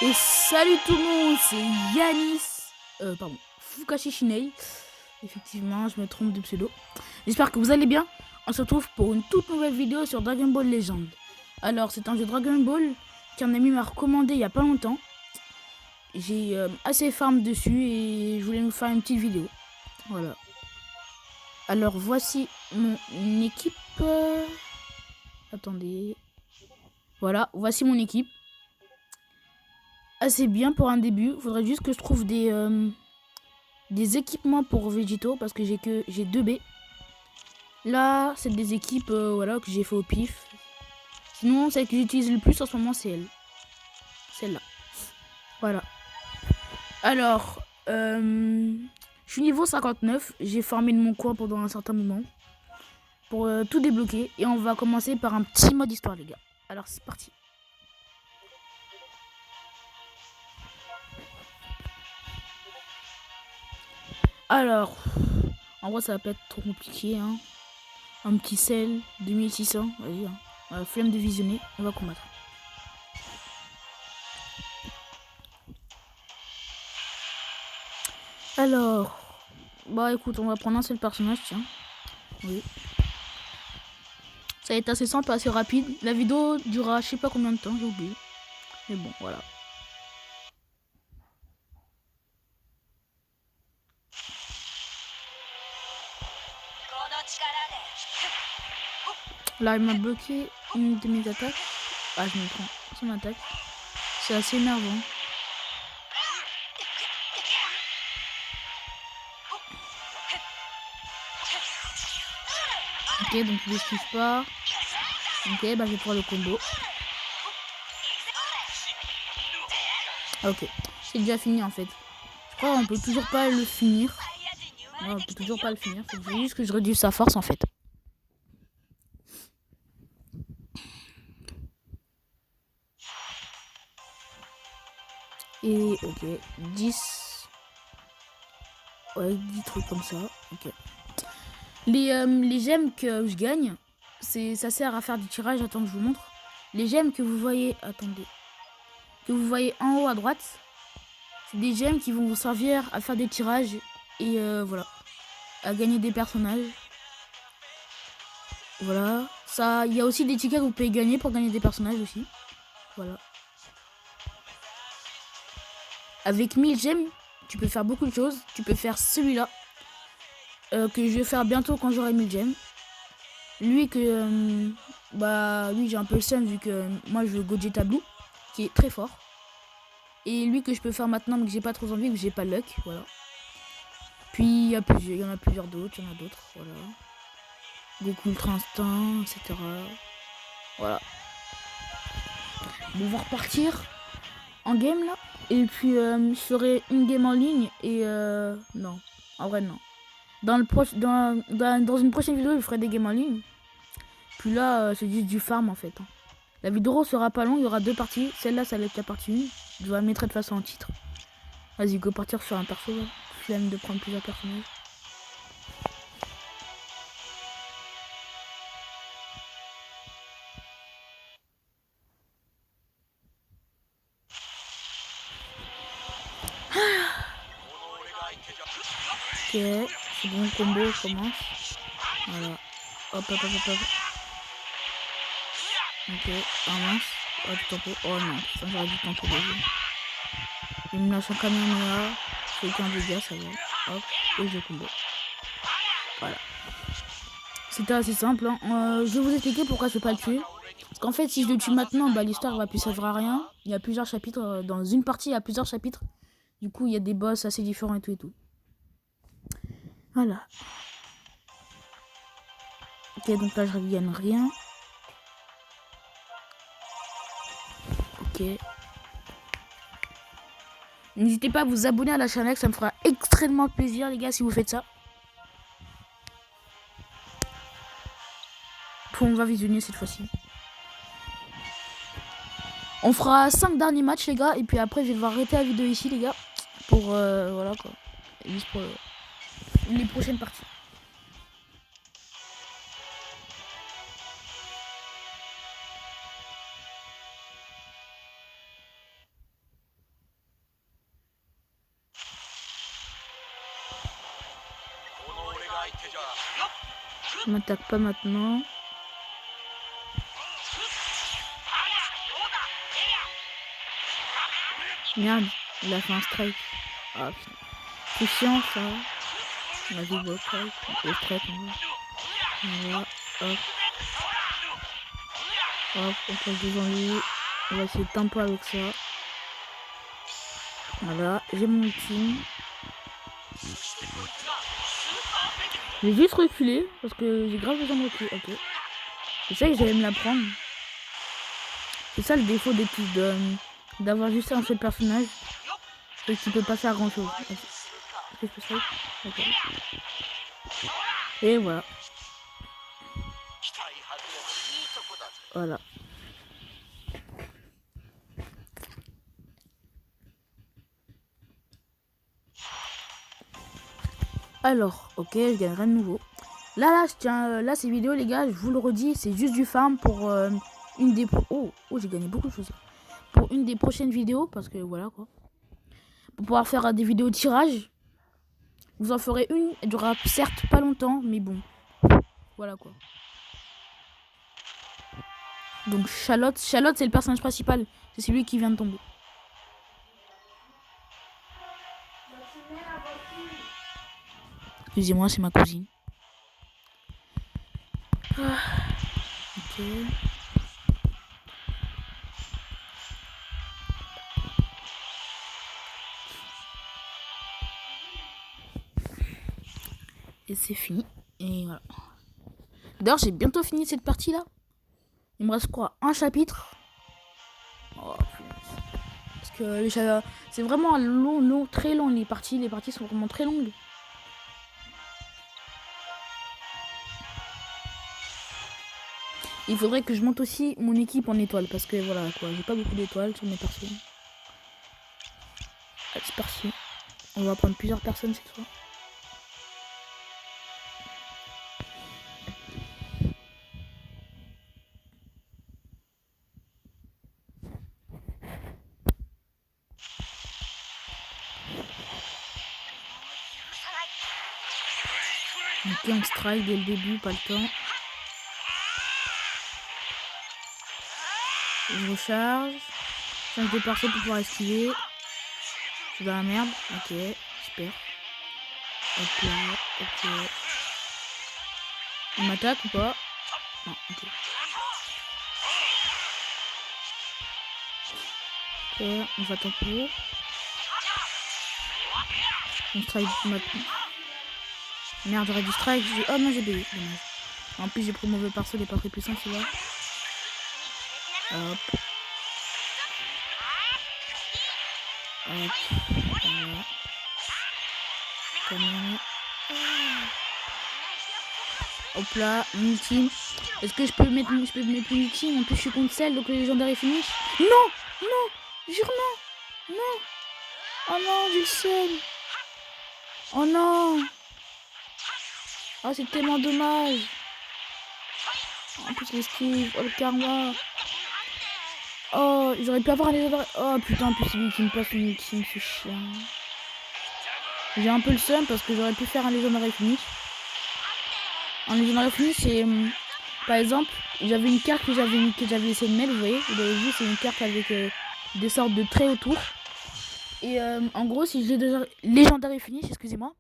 Et salut tout le monde, c'est Yanis, pardon, Fukashi Shinei. Effectivement, je me trompe de pseudo. J'espère que vous allez bien. On se retrouve pour une toute nouvelle vidéo sur Dragon Ball Legend. Alors, c'est un jeu Dragon Ball qu'un ami m'a recommandé il y a pas longtemps. J'ai assez farm dessus et je voulais nous faire une petite vidéo. Voilà. Alors, voici mon équipe. Attendez. Voilà, voici mon équipe. Assez bien pour un début. Faudrait juste que je trouve des équipements pour Végétaux parce que j'ai 2 B. Là, c'est des équipes voilà, que j'ai fait au pif. Sinon, celle que j'utilise le plus en ce moment, c'est elle. Celle-là. Voilà. Alors, je suis niveau 59. J'ai farmé de mon coin pendant un certain moment pour tout débloquer. Et on va commencer par un petit mode histoire, les gars. Alors, c'est parti. Alors, en vrai, ça va pas être trop compliqué, hein. Un petit sel, 2600, vas-y, hein. Flemme de visionner, on va combattre. Alors, bah écoute, on va prendre un seul personnage, tiens. Oui. Ça va être assez simple, assez rapide. La vidéo durera je sais pas combien de temps, j'ai oublié. Mais bon, voilà. Là, il m'a bloqué une de mes attaques. Ah, je me prends son attaque. C'est assez énervant. Ok, donc il esquive pas. Ok, bah je vais prendre le combo. Ok, c'est déjà fini en fait. Je crois qu'on peut toujours pas le finir. Ouais, on peut toujours pas le finir. Faut juste que je réduise sa force en fait. Et ok, 10. Ouais, 10 trucs comme ça. Ok. Les gemmes que je gagne, ça sert à faire du tirage. Attends que je vous montre. Les gemmes que vous voyez, attendez, que vous voyez en haut à droite, c'est des gemmes qui vont vous servir à faire des tirages et voilà, à gagner des personnages. Voilà. Ça, il y a aussi des tickets que vous pouvez gagner pour gagner des personnages aussi. Voilà. Avec 1000 gemmes, tu peux faire beaucoup de choses. Tu peux faire celui-là, que je vais faire bientôt quand j'aurai 1000 gemmes. Lui que bah lui j'ai un peu le seum vu que moi je veux Gogeta Blue qui est très fort. Et lui que je peux faire maintenant mais que j'ai pas trop envie, que j'ai pas le luck, voilà. Puis il y en a plusieurs d'autres, il y en a d'autres, voilà. Goku Ultra Instinct, etc. Voilà. Bon, on va repartir en game là. Et puis je ferai une game en ligne et non, en vrai non. Dans une prochaine vidéo je ferai des games en ligne. Puis là c'est juste du farm en fait, hein. La vidéo sera pas longue, il y aura 2 parties. Celle-là, ça va être la partie 1. Je vais la mettre de toute façon en titre. Vas-y, go partir sur un perso. Flemme de prendre plusieurs personnages. Ok, c'est bon, combo, on commence. Voilà. Hop, hop, hop, hop, hop. Ok, un mince. Hop, tempo. Oh non, ça j'aurais dû tempo déjà. Il me lâche un Kamehameha. C'est qu'un dégât, ça va. Hop, et je combo. Voilà. C'était assez simple, hein. Je vais vous expliquer pourquoi je vais pas le tuer. Parce qu'en fait, si je le tue maintenant, bah, l'histoire va plus servir à rien. Il y a plusieurs chapitres. Dans une partie, il y a plusieurs chapitres. Du coup, il y a des boss assez différents et tout et tout. Voilà. Ok, donc là, je reviens rien. Ok. N'hésitez pas à vous abonner à la chaîne, ça me fera extrêmement plaisir, les gars, si vous faites ça. Puis on va visionner cette fois-ci. On fera 5 derniers matchs, les gars, et puis après, je vais devoir arrêter la vidéo ici, les gars. Pour, voilà, quoi. Juste pour les prochaines parties. Je m'attaque pas maintenant. Merde, il a fait un strike. Ah putain. C'est chiant ça. On a vu le strike. Le strike, on va. Hop. Hop, on passe devant lui. On va essayer de tempo avec ça. Voilà, j'ai mon ultime. J'ai juste reculé parce que j'ai grave besoin de reculer. Ok. Je sais que j'allais me la prendre. C'est ça le défaut des types d'avoir juste un seul personnage. Et tu peux pas faire grand chose. Est-ce que je peux ça? Ok. Et voilà. Voilà. Alors, ok, je gagne rien de nouveau. Là, je tiens, là, ces vidéos, les gars, je vous le redis, c'est juste du farm pour une des... Oh, j'ai gagné beaucoup de choses. Pour une des prochaines vidéos, parce que voilà, quoi. Pour pouvoir faire des vidéos de tirage. Vous en ferez une, elle durera certes pas longtemps, mais bon. Voilà, quoi. Donc, Charlotte, c'est le personnage principal. C'est celui qui vient de tomber. Excusez-moi, c'est ma cousine. Ah, ok. Et c'est fini. Et voilà. D'ailleurs, j'ai bientôt fini cette partie-là. Il me reste quoi? Un chapitre. Oh, parce que c'est vraiment long, très long les parties. Les parties sont vraiment très longues. Il faudrait que je monte aussi mon équipe en étoiles. Parce que voilà, quoi. J'ai pas beaucoup d'étoiles sur mes persos. Allez, c'est parti. On va prendre plusieurs personnes cette fois. Ok, on strike dès le début, pas le temps. Je recharge. Change de perso pour pouvoir esquiver. Je suis dans la merde. Ok, super. Hop là, ok. On m'attaque ou pas? Non, ok. Ok, on va tempo. On strike maintenant. Merde, j'aurais dû strike. Oh non, j'ai payé. Dommage. En plus, j'ai pris mauvais perso, il est pas très puissant celui-là. Hop. Hop. Voilà. Comme hop là, mon ultime. Est-ce que je peux mettre mon ultime? En plus, je suis contre celle, donc le légendaire est fini. Non! Non! Jure non! Non! Oh non, j'ai le seul! Oh non! Oh, c'est tellement dommage! En plus, l'esquive. Oh, le karma! Oh, j'aurais pu avoir un légendaire. Oh putain, en plus, c'est lui qui me passe mon ultime, ce chien. J'ai un peu le seum parce que j'aurais pu faire un légendaire finish. Un légendaire finish, c'est. Par exemple, j'avais une carte que j'avais essayé de mettre, vous voyez, vous avez vu, c'est une carte avec des sortes de traits autour. Et en gros, si j'ai déjà légendaire finish, excusez-moi,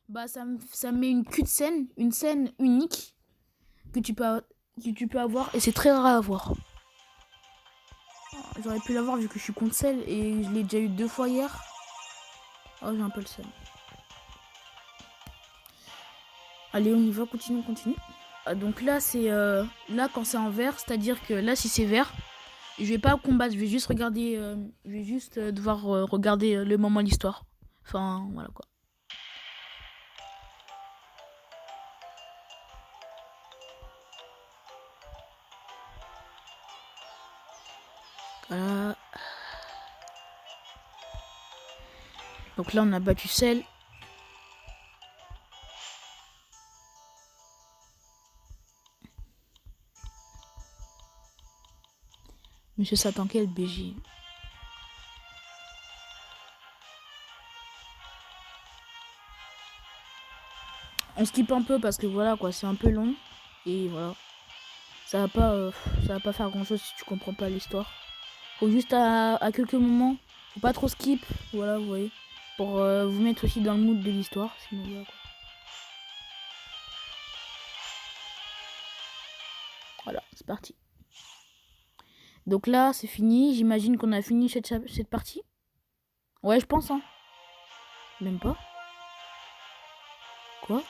bah ça me met une scène unique que tu peux avoir, et c'est très rare à avoir. J'aurais pu l'avoir vu que je suis contre celle et je l'ai déjà eu 2 fois hier. Oh, j'ai un peu le seum. Allez, on y va, continue. Donc là, c'est là quand c'est en vert, c'est-à-dire que là, si c'est vert, je vais pas combattre, je vais juste regarder, je vais juste devoir regarder le moment de l'histoire. Enfin, voilà quoi. Voilà. Donc là, on a battu celle. Monsieur Satan, quel BJ. on skip un peu parce que voilà quoi, c'est un peu long. Et voilà. Ça va pas faire grand chose si tu comprends pas l'histoire. Faut juste à quelques moments, faut pas trop skip, voilà, vous voyez. Pour vous mettre aussi dans le mood de l'histoire, sinon voilà quoi. Voilà, c'est parti. Donc là, c'est fini. J'imagine qu'on a fini cette partie. Ouais, je pense, hein. Même pas. Quoi?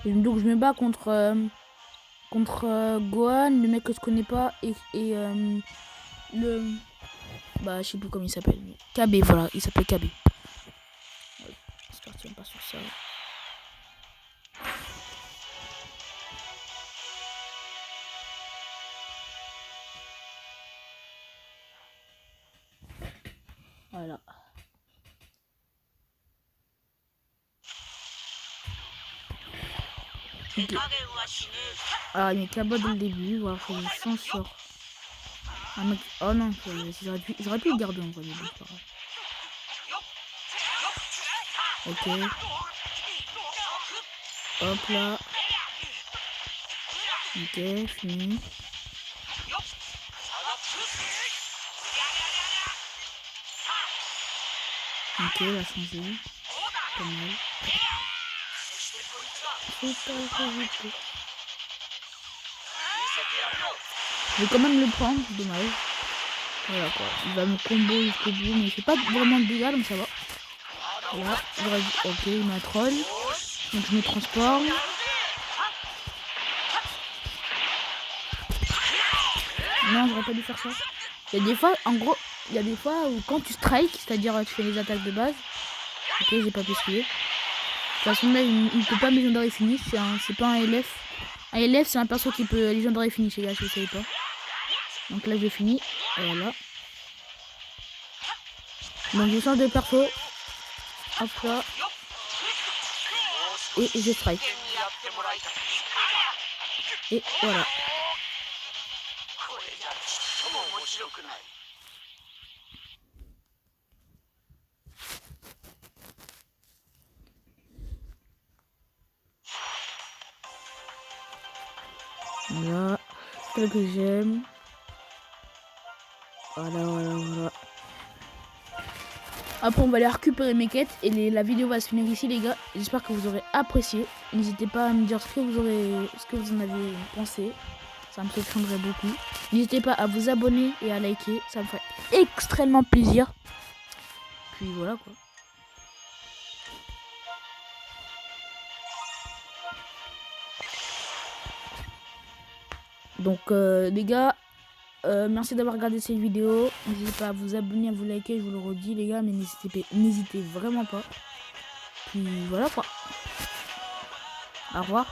Et donc je me bats contre Gohan, le mec que je connais pas, et le... Bah, je sais plus comment il s'appelle. KB, voilà, il s'appelle KB. Ouais, c'est parti, on passe sur ça. Voilà. Okay. Ah, il y a Kaba dès le début, voilà, faut que je change sur un mec. Oh non, j'aurais pu le garder en vrai, mais bon, c'est pas grave. Ok. Hop là. Ok, fini. Ok, il a changé. Pas mal. Je vais quand même le prendre, dommage. Voilà quoi, il va me combo jusqu'au bout, mais il fait pas vraiment de dégâts donc ça va. Voilà, j'aurais dit, ok, il m'a troll. Donc je me transforme. Non, j'aurais pas dû faire ça. Il y a des fois, en gros, il y a des fois où quand tu strike, c'est-à-dire tu fais les attaques de base. Ok, j'ai pas pu esquiver. De toute façon là, il peut pas me légendary finish, c'est pas un LF. Un LF c'est un perso qui peut légendary finish les gars, si vous savez pas. Donc là j'ai fini, voilà. Donc je change de perso. Hop là. Et je strike. Et voilà. Voilà. Tel que j'aime. Voilà. Après on va aller récupérer mes quêtes et la vidéo va se finir ici les gars. J'espère que vous aurez apprécié. N'hésitez pas à me dire ce que vous en avez pensé. Ça me surprendrait beaucoup. N'hésitez pas à vous abonner et à liker. Ça me ferait extrêmement plaisir. Puis voilà quoi. Donc les gars, merci d'avoir regardé cette vidéo. N'hésitez pas à vous abonner, à vous liker, je vous le redis les gars, mais n'hésitez vraiment pas. Puis voilà quoi. Au revoir.